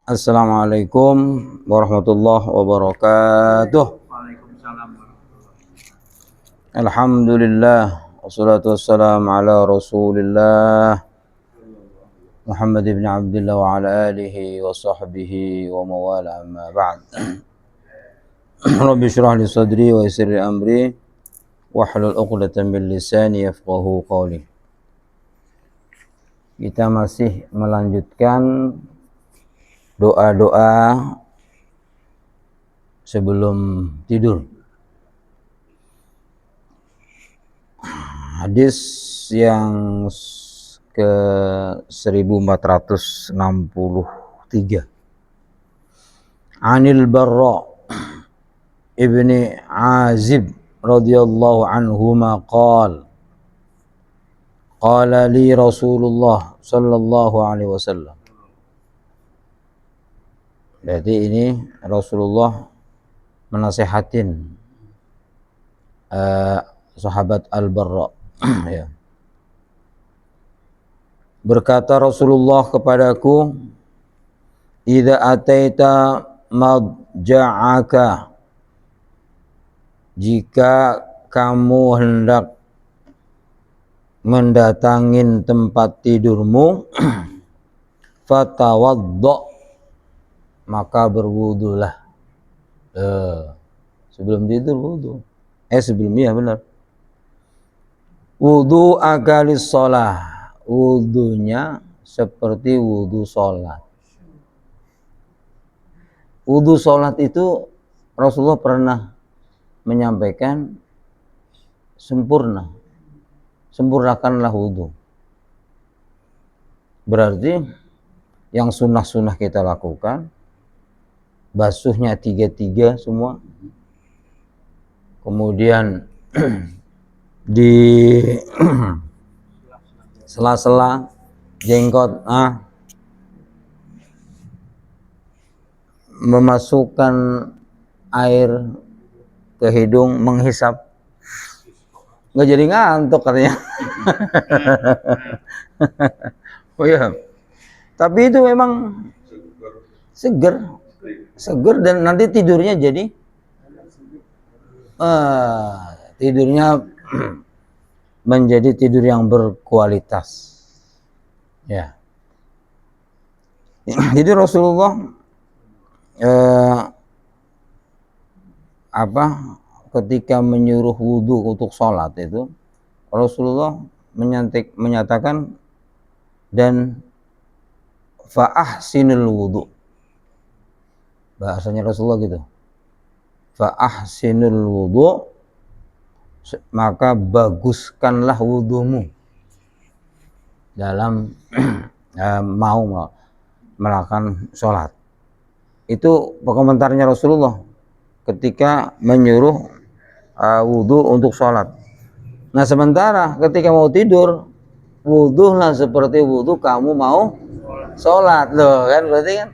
Assalamualaikum warahmatullahi wabarakatuh. Waalaikumsalam. Alhamdulillah wassalatu wassalamu ala Rasulillah Muhammad ibn Abdullah wa ala alihi wa sahbihi wa mawala amma ba'd. Rabbi shrah li sadri wa yassir li amri wahlul 'uqdatam min lisani yafqahu qawli. Kita masih melanjutkan doa-doa sebelum tidur. Hadis yang ke 1463. Anil Barra ibni Azib radhiyallahu anhuma qala li Rasulullah sallallahu alaihi wasallam. Berarti ini Rasulullah menasihatin sahabat Al-Barra. Ya. Berkata Rasulullah kepadaku, "Idza ataita madja'aka," jika kamu hendak mendatangin tempat tidurmu, fatawaddo, maka berwudulah. Sebelum tidur wudu. Sebelumnya benar. Wudu agalis sholah. Wudunya seperti wudu sholat. Wudu sholat itu Rasulullah pernah menyampaikan sempurna. Sempurnakanlah wudu. Berarti yang sunnah-sunnah kita lakukan, basuhnya 3 semua, kemudian di sela-sela jenggot, memasukkan air ke hidung, menghisap. Nggak jadi ngantuk katanya. Oh iya. Tapi itu memang seger dan nanti tidurnya jadi tidurnya menjadi tidur yang berkualitas. Ya. Jadi Rasulullah ketika menyuruh wudu untuk sholat itu, Rasulullah menyatakan dan fa'ahsinul wudu. Bahasanya Rasulullah gitu. Fa'ahsinul wudu, maka baguskanlah wudumu dalam mau melakukan sholat. Itu komentarnya Rasulullah ketika menyuruh wudu untuk sholat. Nah sementara ketika mau tidur, wudulah seperti wudu kamu mau sholat. Loh kan, berarti kan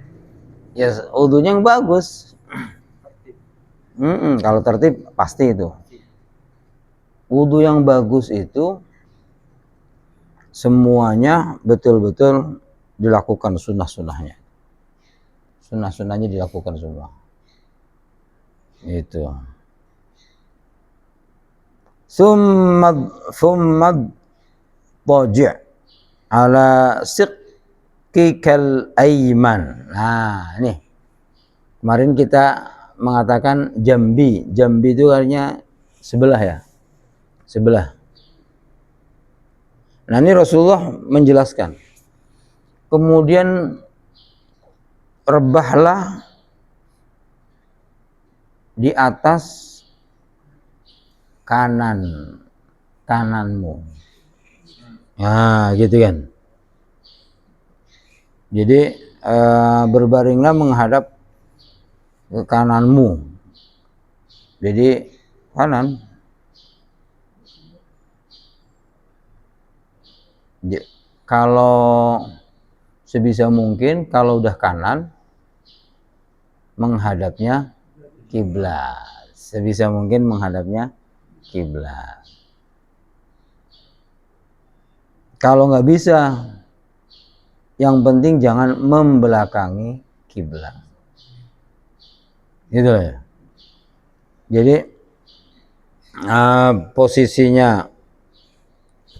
ya wudunya yang bagus. Kalau tertib pasti itu. Wudu yang bagus itu semuanya betul-betul dilakukan sunnah-sunnahnya. Sunnah-sunnahnya dilakukan semua. Itu. Summad poji' ala siqqikal ayman. Nah, ini. Kemarin kita mengatakan jambi. Jambi itu artinya sebelah ya. Sebelah. Nah, ini Rasulullah menjelaskan. Kemudian rebahlah di atas kananmu. Nah, gitu kan. Jadi berbaringlah menghadap ke kananmu. Jadi kanan. Kalau sebisa mungkin kalau udah kanan menghadapnya kiblat. Sebisa mungkin menghadapnya kiblat. Kalau nggak bisa, yang penting jangan membelakangi kiblat. Gitu ya. Jadi posisinya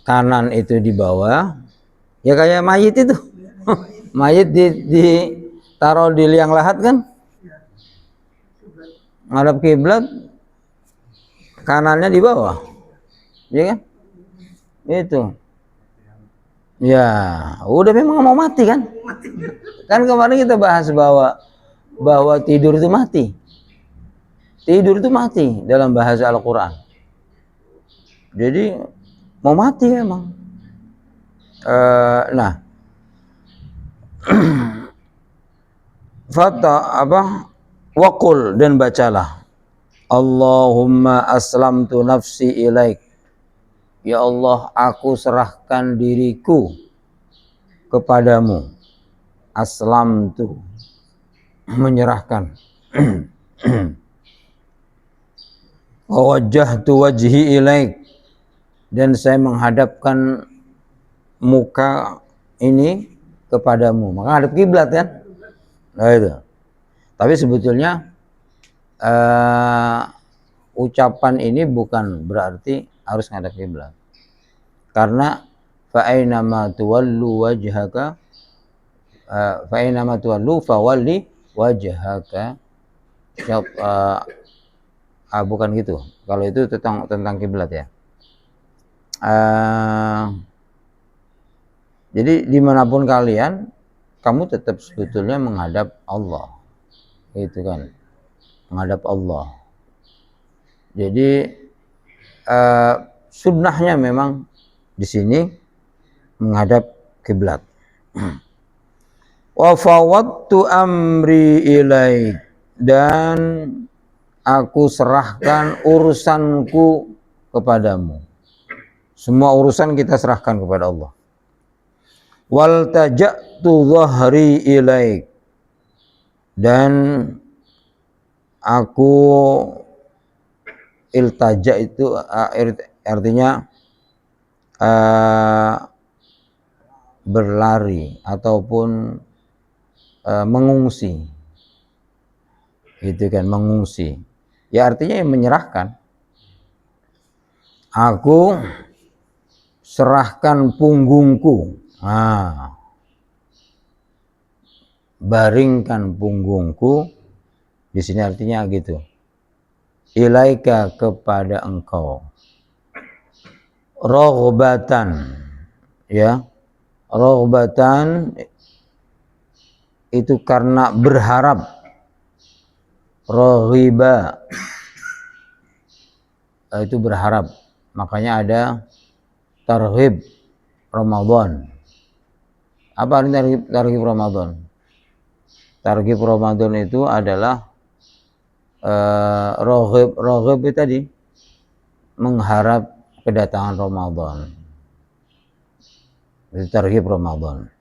kanan itu di bawah, ya kayak mayit itu. Mayit taruh di liang lahat kan, ngadap kiblat, kanannya di bawah, ya kan? Itu. Ya, udah memang mau mati kan? Kan kemarin kita bahas bahwa tidur itu mati. Tidur itu mati dalam bahasa Al-Quran. Jadi mau mati memang. Nah, Waqul, dan bacalah, Allahumma aslamtu nafsi ilaik. Ya Allah, aku serahkan diriku kepadamu. Aslamtu, menyerahkan. Wajjahtu wajhi ilaik, dan saya menghadapkan muka ini kepadamu. Maka hadap kiblat kan? Nah itu. Tapi sebetulnya ucapan ini bukan berarti harus ngadap kiblat. Karena fa aynama tuwallu wajhaka fa aynama tuwallu fawalli wajhaka. Bukan gitu. Kalau itu tentang kiblat ya. Jadi dimanapun kalian, kamu tetap sebetulnya menghadap Allah, itu kan, menghadap Allah. Jadi sunnahnya memang di sini menghadap kiblat. Wa fawwadtu amri ilaik, dan aku serahkan urusanku kepadamu. Semua urusan kita serahkan kepada Allah. Wal taja'tu dhahri ilaik, dan aku iltaja itu artinya berlari ataupun mengungsi. Itu kan, mengungsi. Ya artinya yang menyerahkan. Aku serahkan punggungku. Baringkan punggungku. Di sini artinya gitu. Ilaika, kepada engkau. Roghbatan, ya. Roghbatan itu karena berharap. Roghiba itu berharap. Makanya ada targhib Ramadan. Apa artinya targhib Ramadan? Targhib Ramadan itu adalah roghib itu tadi, mengharap kedatangan Ramadan. Itu targhib Ramadan.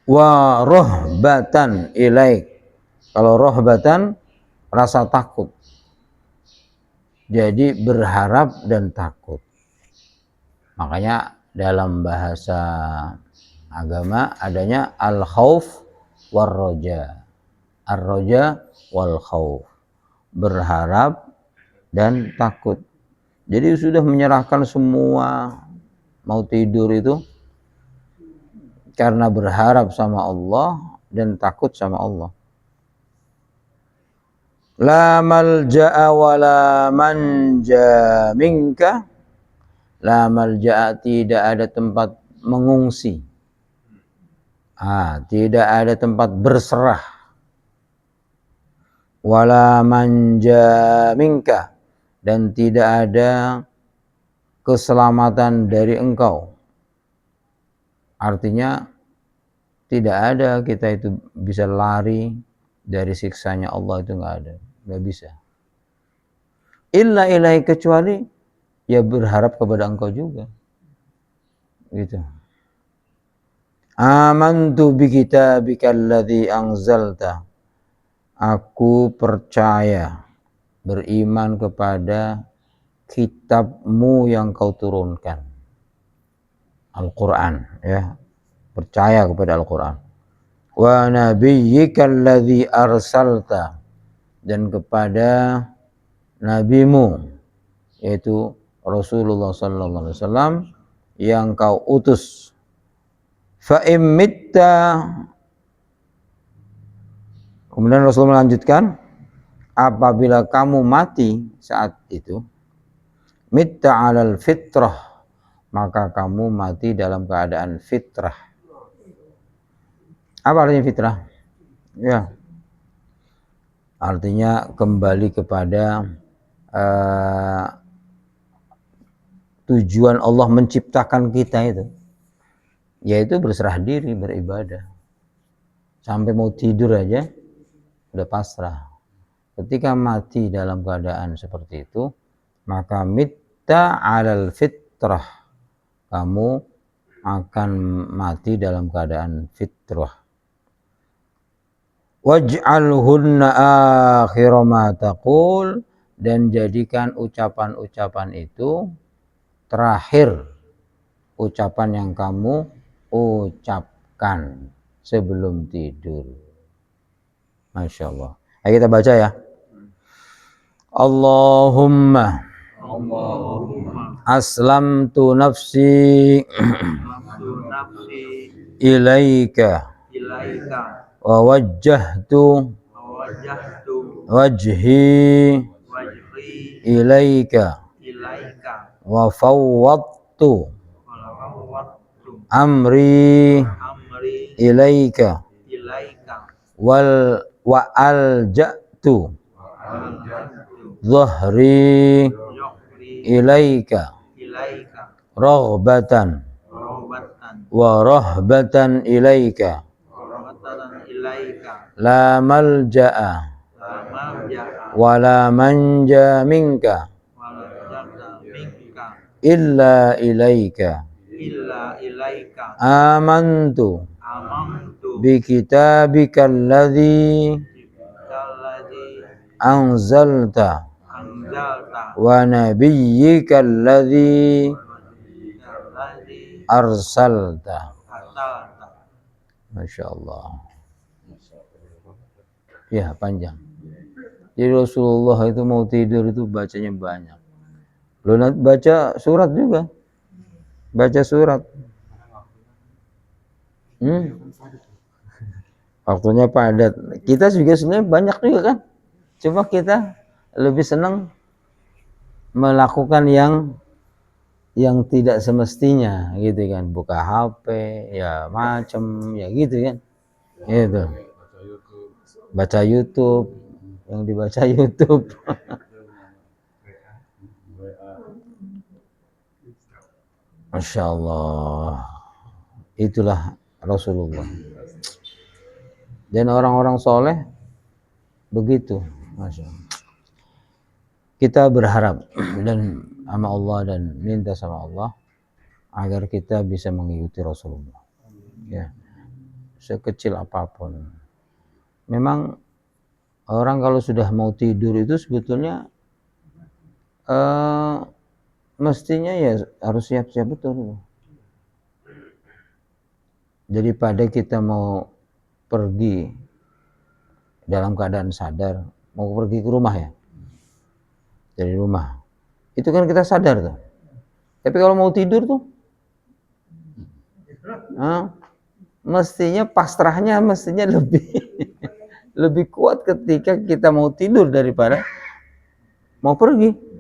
Wa rohbatan ilaik. Kalau rohbatan, rasa takut. Jadi berharap dan takut. Makanya dalam bahasa agama adanya al-khauf war-roja. Ar-roja wal-khauf. Berharap dan takut. Jadi sudah menyerahkan semua, mau tidur itu karena berharap sama Allah dan takut sama Allah. La malja'a wa la manja minka. La malja'a, tidak ada tempat mengungsi. Tidak ada tempat berserah. Wala manja minka, dan tidak ada keselamatan dari engkau. Artinya tidak ada kita itu bisa lari dari siksanya Allah, itu nggak ada, nggak bisa. Illa ilahi, kecuali ya berharap kepada engkau juga, gitu. Amantu bi kitabika alladzi anzalta. Aku percaya, beriman kepada kitabmu yang kau turunkan, Al-Quran, ya, percaya kepada Al-Quran. wa nabiyyika alladzi arsalta, dan kepada nabimu yaitu Rasulullah sallallahu alaihi wasallam yang kau utus. Fa immitta, kemudian Rasul melanjutkan, apabila kamu mati saat itu, mitta alal fitrah, maka kamu mati dalam keadaan fitrah. Apa artinya fitrah? Ya, artinya kembali kepada tujuan Allah menciptakan kita itu, yaitu berserah diri, beribadah. Sampai mau tidur aja udah pasrah. Ketika mati dalam keadaan seperti itu, maka mitta alal fitrah, kamu akan mati dalam keadaan fitrah. Waj'alhunna akhira ma taqul, dan jadikan ucapan-ucapan itu terakhir ucapan yang kamu ucapkan sebelum tidur. Masya Allah. Ayo kita baca ya. Allahumma aslamtu nafsi ilaika wa wajjahtu wajhi ilaika wa fawwadtu amri ilaika wa alja'tu dhahri ilaika raghbatan wa rahbatan ilaika la malja'a wa la manja minka illa ilaika amantu bi kitabika alladhi anzalta wa nabiyyika alladhi arsalta. Masya Allah. Ya, panjang. Jadi Rasulullah itu mau tidur itu bacanya banyak. Lo baca surat juga. Baca surat. Waktunya padat. Kita juga sebenarnya banyak juga kan. Cuma kita lebih senang melakukan yang tidak semestinya gitu kan. Buka HP, ya macam, ya gitu kan. Gitu. Baca YouTube, yang dibaca YouTube. Masya Allah. Itulah Rasulullah. Dan orang-orang soleh begitu. Masya Allah. Kita berharap dan sama Allah dan minta sama Allah agar kita bisa mengikuti Rasulullah. Ya, sekecil apapun. Memang orang kalau sudah mau tidur itu sebetulnya mestinya ya harus siap-siap betul. Daripada kita mau pergi dalam keadaan sadar, mau pergi ke rumah ya, dari rumah, itu kan kita sadar tuh. Tapi kalau mau tidur tuh, mestinya pasrahnya mestinya lebih kuat ketika kita mau tidur daripada mau pergi.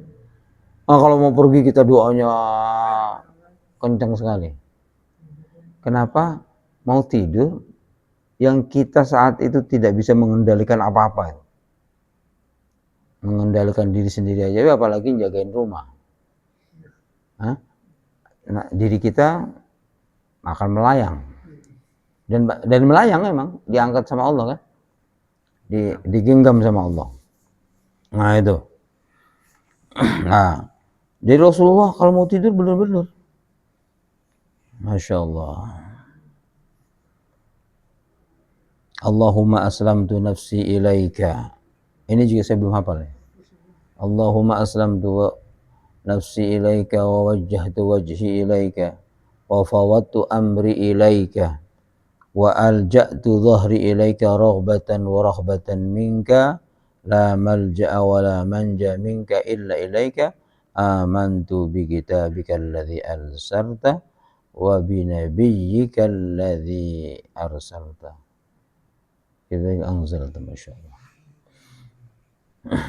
Kalau mau pergi kita doanya kencang sekali. Kenapa? Mau tidur yang kita saat itu tidak bisa mengendalikan apa-apa. Mengendalikan diri sendiri aja, apalagi jagain rumah. Nah, diri kita akan melayang. Dan melayang memang diangkat sama Allah kan. Digenggam sama Allah. Nah itu. Nah, jadi Rasulullah kalau mau tidur benar-benar, Masya Allah. Allahumma aslamtu nafsi ilaika. Ini juga saya belum hafal ya. Allahumma aslamtu nafsi ilaika wa wajjahtu wajhi ilaika wa fawwadtu amri ilaika wa alja'tu dhahri ilaika raghbatan wa rahbatan minka la malja'a wa la manja minka illa ilaika amantu bi kitabika alladhi arsalta wa bi nabiyyika alladhi arsalta. Kita anzalta, masyaallah.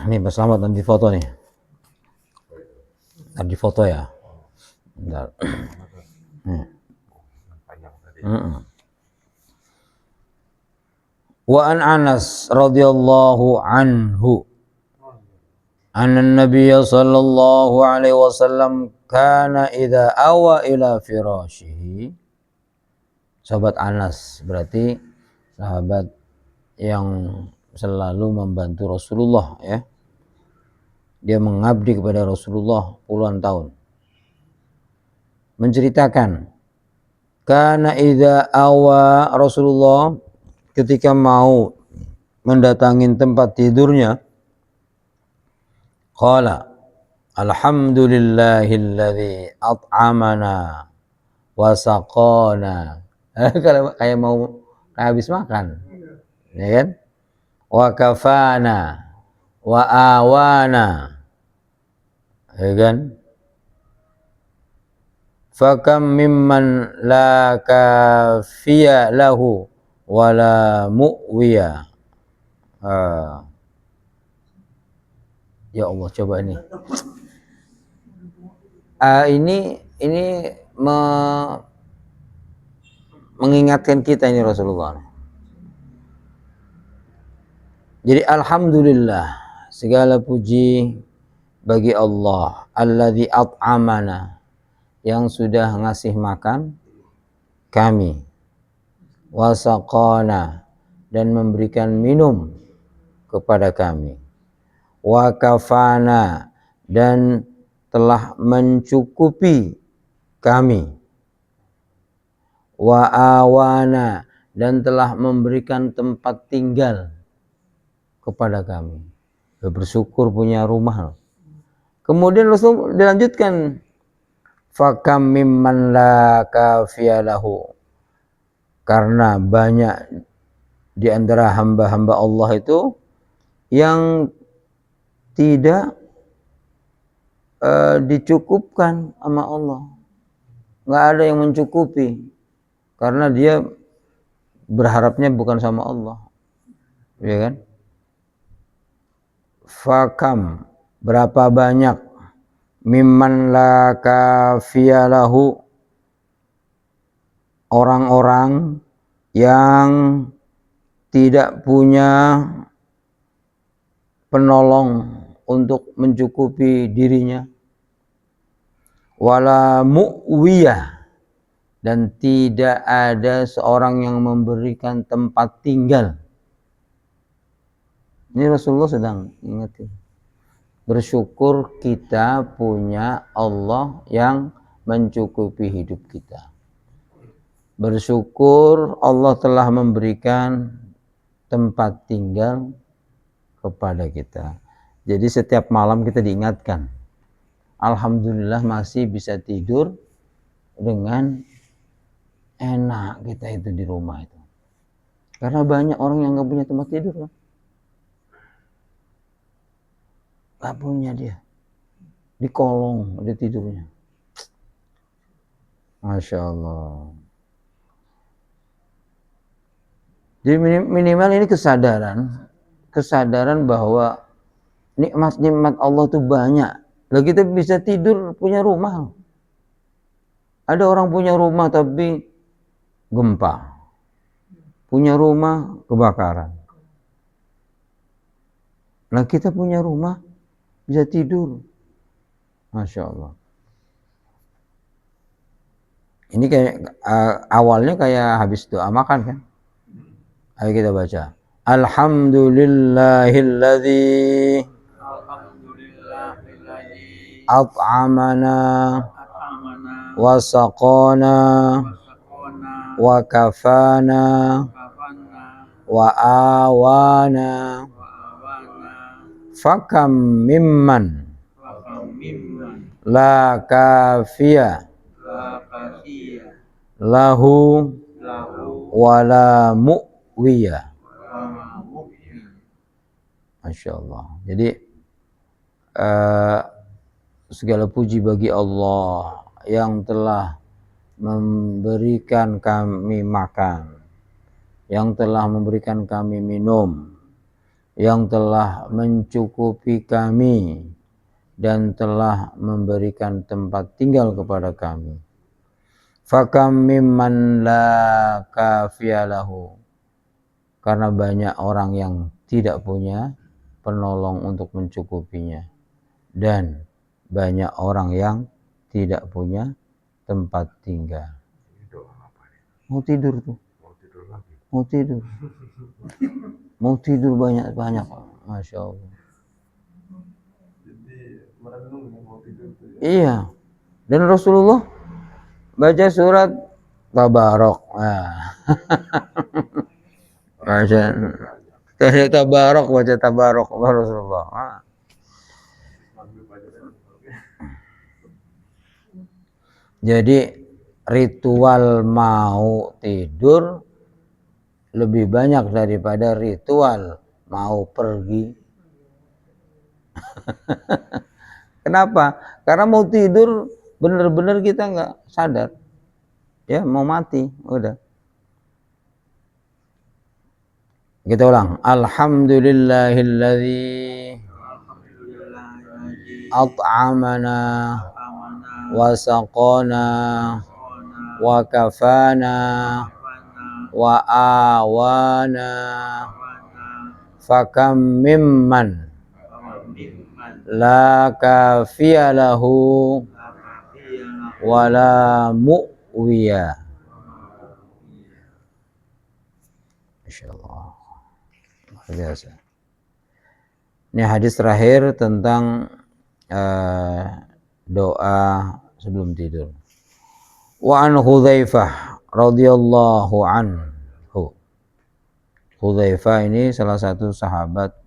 Nih Mas Slamet nanti foto nih. Nanti foto ya. Bentar. Wa an Anas radhiyallahu anhu anna Nabiy sallallahu alaihi wasallam kana idza awa ila firashihi. Sahabat Anas berarti sahabat yang selalu membantu Rasulullah ya. Dia mengabdi kepada Rasulullah puluhan tahun. Menceritakan kana idza awa, Rasulullah ketika mau mendatangi tempat tidurnya, qala alhamdulillahilladzi at'amana wa saqana. Kalau kayak mau habis makan, ya kan? Wa kafana wa awana, ya kan? Fakam mimman la kafiya lahu wala mu'wiya. Ya Allah, coba ini. Ini mengingatkan kita ini Rasulullah. Jadi alhamdulillah, segala puji bagi Allah alladzi at'amana, yang sudah ngasih makan kami, wasaqana, dan memberikan minum kepada kami, wa kafana, dan telah mencukupi kami, wa awana, dan telah memberikan tempat tinggal kepada kami. Bersyukur punya rumah. Kemudian Rasul dilanjutkan, fakam mimman la kafiyalahu, karena banyak di antara hamba-hamba Allah itu yang tidak dicukupkan sama Allah. Nggak ada yang mencukupi karena dia berharapnya bukan sama Allah, ya kan? Fakam, berapa banyak, mimman la kafiyalahu, orang-orang yang tidak punya penolong untuk mencukupi dirinya, wala mu'wiyah, dan tidak ada seorang yang memberikan tempat tinggal. Ini Rasulullah sedang ingetin. Bersyukur kita punya Allah yang mencukupi hidup kita. Bersyukur Allah telah memberikan tempat tinggal kepada kita. Jadi setiap malam kita diingatkan, alhamdulillah masih bisa tidur dengan enak kita itu di rumah itu. Karena banyak orang yang nggak punya tempat tidur kan. Gak punya dia, di kolong dia tidurnya. Masya Allah. Jadi minimal ini kesadaran bahwa nikmat-nikmat Allah itu banyak. Lah kita bisa tidur punya rumah. Ada orang punya rumah tapi gempa, punya rumah kebakaran. Nah kita punya rumah bisa tidur, Masya Allah. Ini kayak awalnya kayak habis doa makan kan. Ayo kita baca. Alhamdulillahilladzi at'amana wa saqana wa kafana wa awana. Fakam mimman la kafiya lahu wala mu'wiya. Masya Allah. Jadi segala puji bagi Allah yang telah memberikan kami makan, yang telah memberikan kami minum, yang telah mencukupi kami dan telah memberikan tempat tinggal kepada kami. Fakam mimman la kafiyalahu, karena banyak orang yang tidak punya penolong untuk mencukupinya, dan banyak orang yang tidak punya tempat tinggal. Mau tidur tuh, mau tidur banyak, masya Allah. Iya, dan Rasulullah baca surat Tabarok. Baca Tabarok, baca Tabarok Rasulullah. Jadi ritual mau tidur lebih banyak daripada ritual mau pergi. Kenapa? Karena mau tidur benar-benar kita nggak sadar, ya mau mati, udah. Kita ulang. Alhamdulillahilladzi at'amana wa saqana wa kafana wa awana fakam mimman la kafiyalahu wala mu'wiya. Masyaallah, luar biasa. Ini hadis terakhir tentang doa sebelum tidur. Wa an Hudzaifah radhiyallahu anhu. Hudzaifah ini salah satu sahabat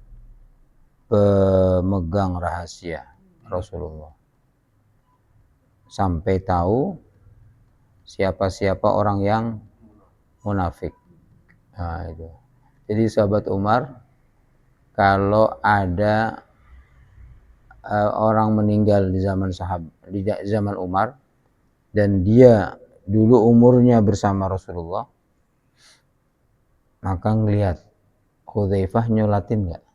pemegang rahasia Rasulullah, sampai tahu siapa-siapa orang yang munafik. Nah, itu. Jadi sahabat Umar, kalau ada orang meninggal di zaman Umar dan dia dulu umurnya bersama Rasulullah, maka ngelihat Hudzaifah nyolatin nggak?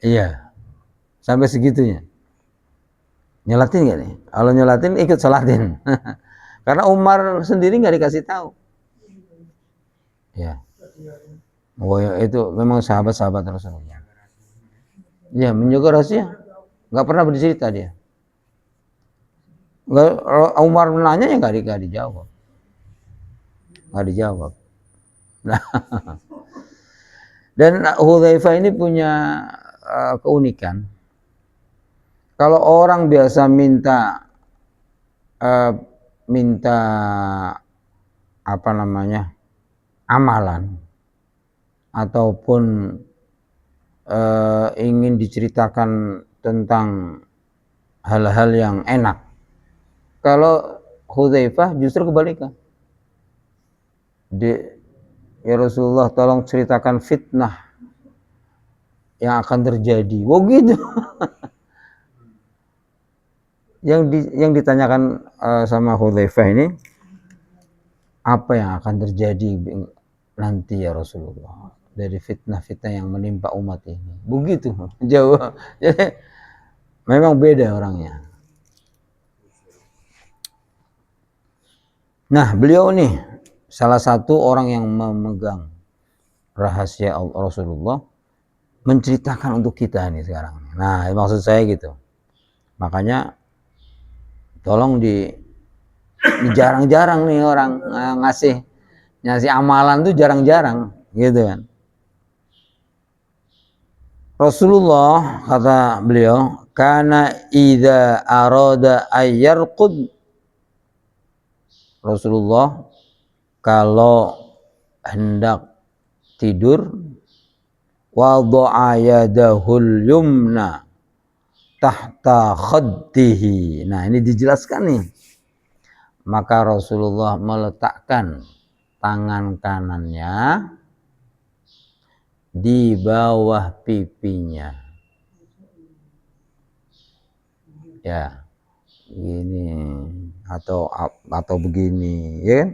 Iya, sampai segitunya. Nyolatin nggak nih? Kalau nyolatin ikut sholatin. Karena Umar sendiri nggak dikasih tahu. Ya. Oh, itu memang sahabat-sahabat Rasulullah. Ya, menjaga rahasia. Nggak pernah bercerita dia. Umar menanya ya nggak dijawab. Nggak dijawab. Nah, dan Hudzaifah ini punya keunikan. Kalau orang biasa minta apa namanya, amalan ataupun ingin diceritakan tentang hal-hal yang enak, kalau Hudzaifah justru kebalikan. Ya Rasulullah, tolong ceritakan fitnah yang akan terjadi. Wow, gitu. Yang ditanyakan sama Hudzaifah ini, apa yang akan terjadi nanti ya Rasulullah dari fitnah-fitnah yang menimpa umat ini. Begitu jauh. Jadi memang beda orangnya. Nah, beliau nih salah satu orang yang memegang rahasia Rasulullah, menceritakan untuk kita nih sekarang. Nah, maksud saya gitu. Makanya tolong jarang-jarang nih orang ngasih amalan tuh jarang-jarang gitu kan. Rasulullah, kata beliau, kana idza arada ayyarqud, Rasulullah kalau hendak tidur, wada'a yadahul yumna tahta khaddihi. Nah, ini dijelaskan nih. Maka Rasulullah meletakkan tangan kanannya di bawah pipinya. Ya, ini atau begini, ya kan?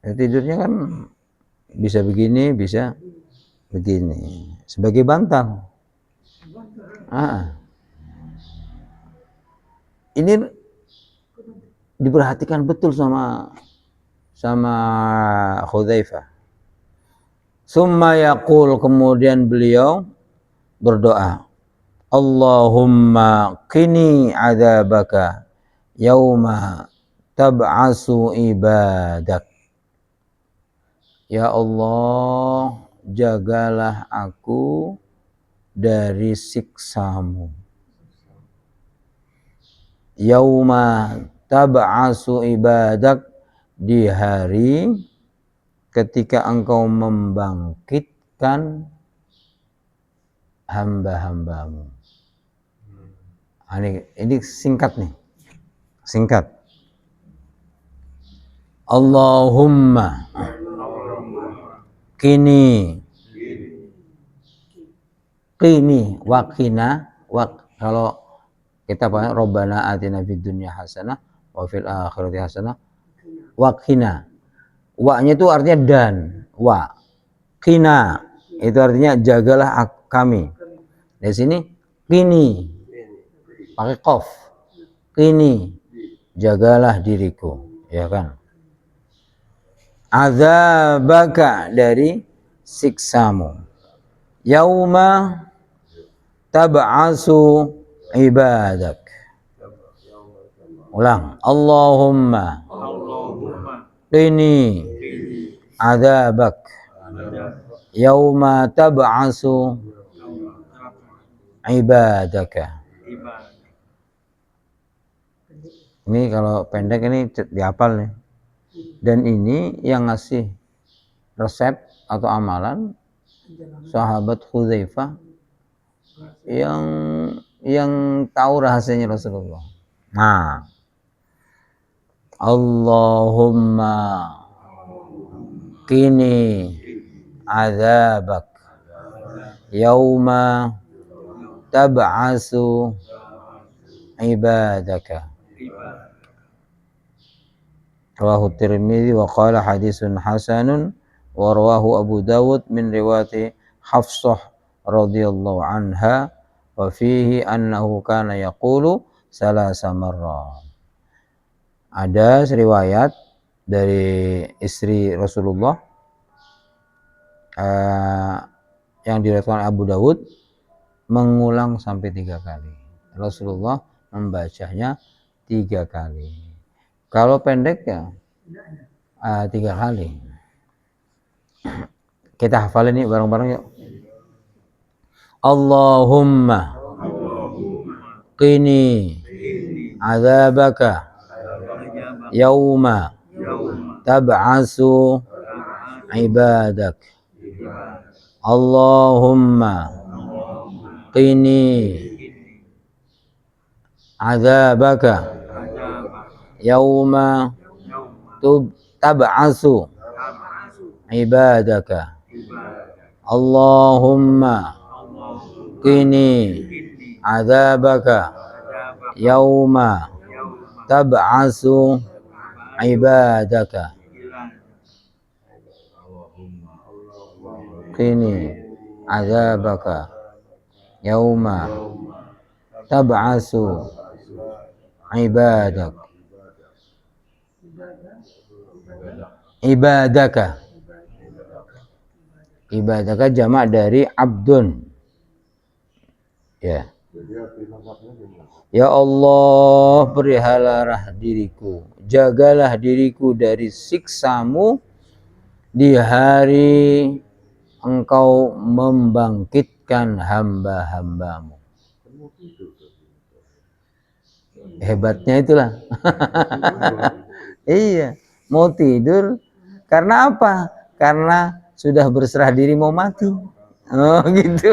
Ya, tidurnya kan bisa begini, bisa begini, sebagai bantal. Ini diperhatikan betul sama Hudzaifah. Summa yaqul, kemudian beliau berdoa, Allahumma qini adzabaka yauma tab'asu ibadak. Ya Allah, jagalah aku dari siksamu. Yauma tab'asu ibadak, di hari ketika engkau membangkitkan hamba-hambamu. Ini singkat nih. Singkat. Allahumma qini wakina, kalau kita pakai Rabbana atina fid dunya hasanah wa fil akhirati hasanah waqina. Wa-nya itu artinya dan, wa. Qina itu artinya jagalah kami. Di sini qini pakai qaf. Qini, jagalah diriku, ya kan? Adzabaka, dari siksamu. Yauma tab'asu ibadak. Ulang. Allahumma qini adzabak yauma tab'asu ibadaka. Ini kalau pendek ini dihafal nih. Dan ini yang ngasih resep atau amalan sahabat Hudzaifah yang tahu rahasianya Rasulullah. Nah, Allahumma qini adzabak yauma tab'asu ibadaka. Rawahu Tirmidzi wa qala hadisun hasanun wa rawahu Abu Dawud min riwayati Hafsah radhiyallahu anha wa fihi annahu kana yaqulu salasa marra. Ada riwayat dari istri Rasulullah yang diriwayatkan Abu Dawud mengulang sampai 3 kali. Rasulullah membacanya 3 kali. Kalau pendek ya 3 kali. Kita hafalin nih bareng-bareng yuk. Allahumma qini adzabaka yauma tab'asu ibadak. Allahumma qini adzabaka yauma tab'asu ibadaka. Allahumma qini adzabaka yauma tab'asu ibadaka. Qini adzabaka yauma tab'asu ibadak. Ibadaka jamak dari abdun. Ya. Ya Allah, peliharalah diriku, jagalah diriku dari siksamu di hari engkau membangkitkan hamba-hambamu. Hebatnya itulah. Iya, mau tidur karena apa? Karena sudah berserah diri mau mati. Oh gitu.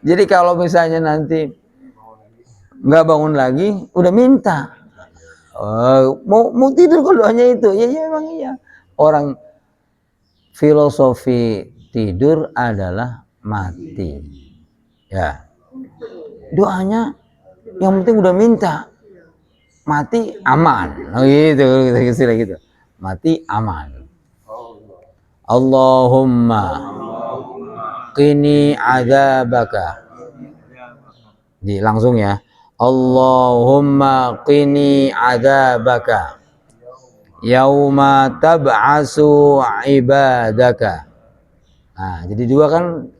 Jadi kalau misalnya nanti nggak bangun lagi, udah minta. Mau tidur kalau doanya itu. Ya memang iya. Orang filosofi tidur adalah mati. Ya. Doanya yang penting udah minta. Mati aman. Oh gitu, istilah gitu. Mati aman. Allahumma qini adzabaka. Langsung ya. Allahumma qini adzabaka yauma tab'asu ibadaka. Nah, jadi dua kan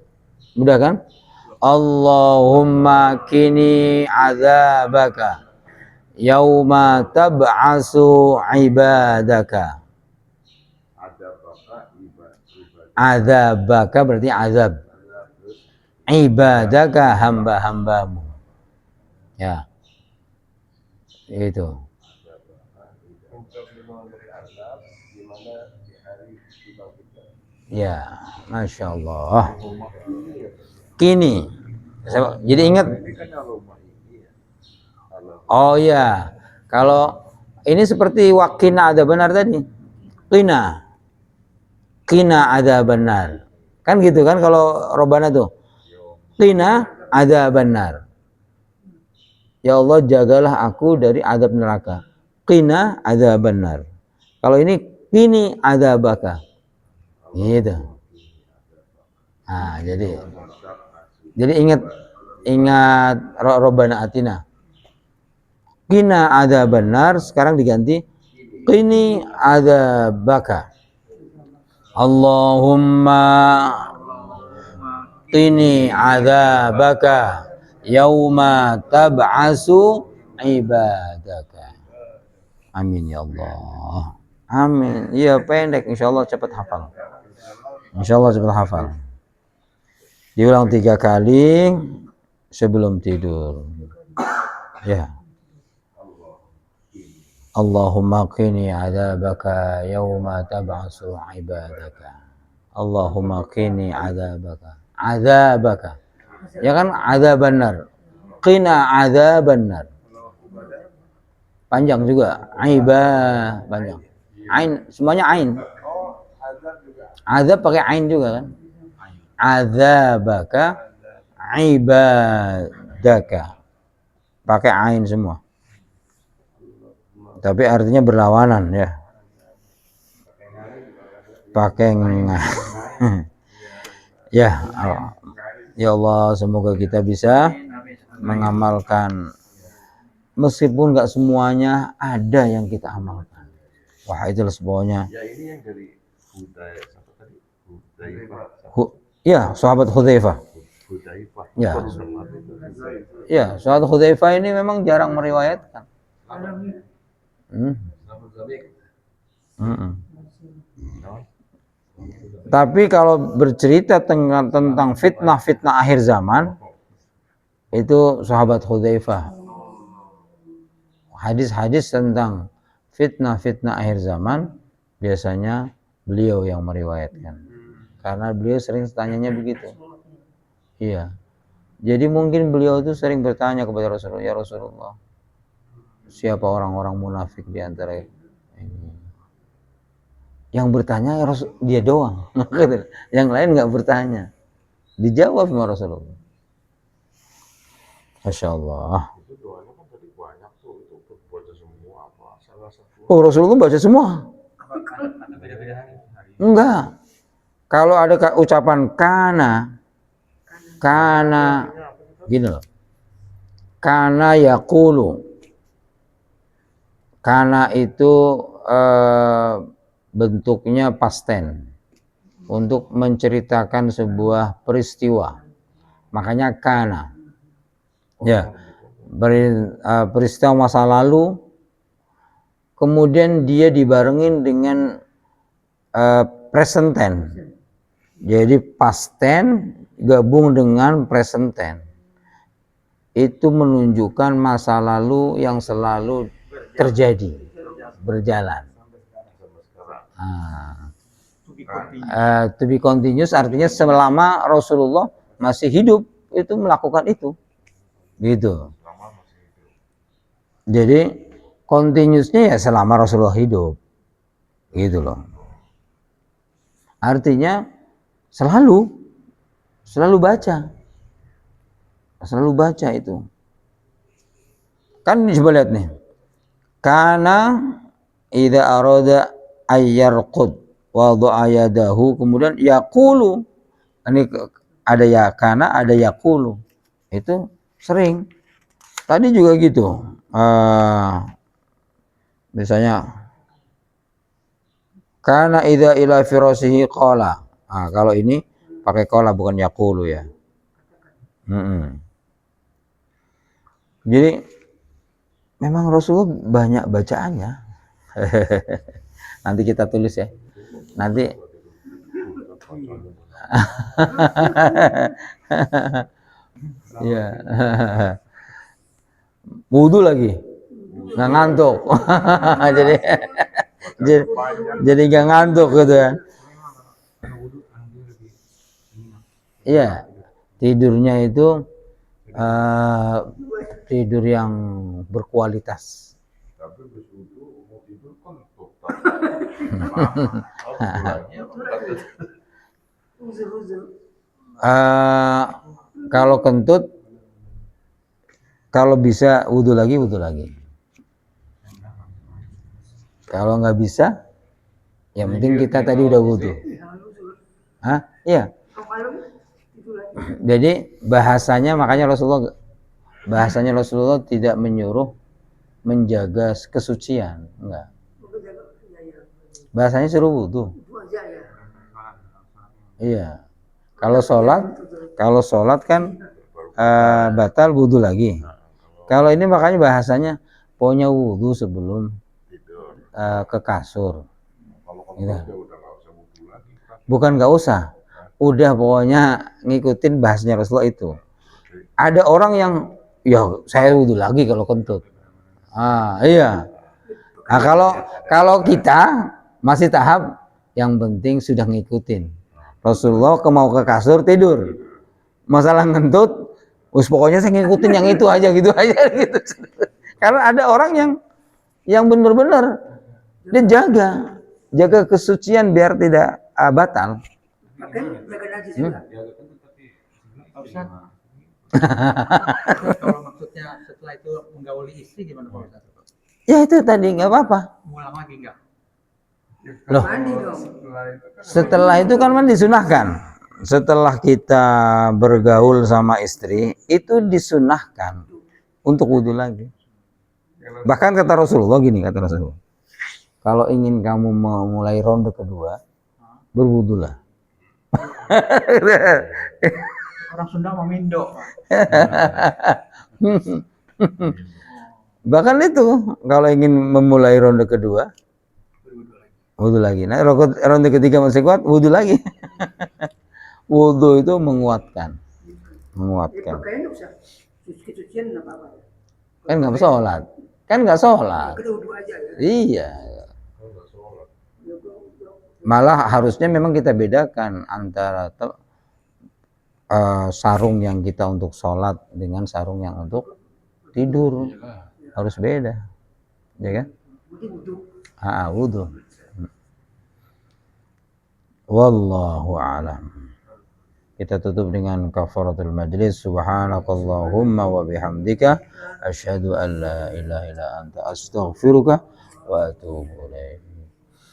mudah kan? Allahumma qini adzabaka yauma tab'asu ibadaka. Adzabaka berarti azab. Ibadaka hamba-hambamu. Ya. Itu. Ya, Masya Allah. Kini. Jadi ingat. Oh ya. Kalau ini seperti wakina ada benar tadi. Kina ada benar. Kan gitu kan kalau robana tuh. Kina ada benar. Ya Allah jagalah aku dari azab neraka. Qina azab benar. Kalau ini kini azabaka. Gitu. Nah, jadi ingat Rabbana atina. Qina azab benar sekarang diganti qini azabaka. Allahumma qini azabaka yauma tab'asu ibadaka. Amin ya Allah. Amin. Iya pendek, insyaallah cepat hafal. Insyaallah cepat hafal. Diulang 3 kali sebelum tidur. Ya. Allahumma qini adzabaka yauma tab'asu ibadaka. Allahumma qini adzabaka. Adzabaka. Ya kan ada benar. Qina ada benar. Panjang juga. Panjang. Ain semuanya ain. Azab pakai ain juga kan. Adzabaka ibadaka. Pakai ain semua. Tapi artinya berlawanan ya. Pakai ya. Ya Allah, semoga kita bisa mengamalkan meskipun nggak semuanya ada yang kita amalkan. Wah, itu semuanya. Ya ini yang dari ya, sahabat Hudzaifah. Ya. Ya, sahabat Hudzaifah ini memang jarang meriwayatkan. Tapi kalau bercerita tentang fitnah akhir zaman, itu sahabat Hudzaifah. Hadis-hadis tentang fitnah akhir zaman biasanya beliau yang meriwayatkan. Karena beliau sering tanyanya begitu. Iya. Jadi mungkin beliau itu sering bertanya kepada Rasulullah, ya Rasulullah, siapa orang-orang munafik di antara ini? Yang bertanya dia doang. Yang lain nggak bertanya. Dijawab sama Rasulullah. Masya Allah. Oh, Rasulullah baca semua? Enggak. Kalau ada ucapan kana gini loh. Kana yaqulu. Kana itu bentuknya past tense untuk menceritakan sebuah peristiwa. Makanya kana. Ya. Peristiwa masa lalu, kemudian dia dibarengin dengan present tense. Jadi past tense gabung dengan present tense. Itu menunjukkan masa lalu yang selalu terjadi, berjalan. To be continuous artinya selama Rasulullah masih hidup itu melakukan itu. Gitu. Jadi continuousnya ya selama Rasulullah hidup, gitu loh. Artinya selalu baca itu. Kan coba lihat nih, karena idza arada ayyarqud wada'a yadahu, kemudian yaqulu, ini ada ya karena ada yaqulu, itu sering. Tadi juga gitu, misalnya karena idza ila firasihi qala. Nah, kalau ini pakai qala bukan yaqulu ya. Jadi memang Rasulullah banyak bacaannya. Nanti kita tulis ya. Nanti ya. Wudu lagi. Nggak ngantuk. jadi nggak ngantuk gitu ya. Iya. Tidurnya itu tidur yang berkualitas. Tapi berwudu mau tidur kan kalau kentut, kalau bisa wudu lagi. Kalau nggak bisa, yang penting kita tadi udah wudu. Iya. Jadi bahasanya Rasulullah tidak menyuruh menjaga kesucian, enggak. Bahasanya suruh wudu. Iya. Kalau sholat kan batal wudu lagi. Kalau ini makanya bahasanya pokoknya wudu sebelum ke kasur. Gitu. Bukan nggak usah. Udah pokoknya ngikutin bahasanya Rasulullah itu. Ada orang yang ya saya wudu lagi kalau kentut. Iya. Nah, kalau kita masih tahap yang penting sudah ngikutin. Rasulullah mau ke kasur tidur. Masalah ngentut, pokoknya saya ngikutin yang itu aja gitu. Karena ada orang yang benar-benar dia jaga kesucian biar tidak batal. Kalau maksudnya setelah itu menggauli istri gimana Pak Ustaz? Ya itu tadi nggak apa-apa. Ulang lagi nggak? Loh, setelah itu kan disunahkan. Setelah kita bergaul sama istri, itu disunahkan untuk wudu lagi. Bahkan kata Rasulullah gini, kalau ingin kamu memulai ronde kedua, berwudulah. Orang Sunda memindo. Bahkan itu kalau ingin memulai ronde kedua, wudu lagi. Nah, ronde ketiga masih kuat, wudu lagi. Wudu itu menguatkan. Kan nggak sholat. Iya. Malah harusnya memang kita bedakan antara sarung yang kita untuk sholat dengan sarung yang untuk tidur. Harus beda, ya kan? Wudu. Wallahu a'lam. Kita tutup dengan kafaratul majlis. Subhanakallahumma wa bihamdika asyhadu an la ilaha illa anta astaghfiruka wa atubu ilaik.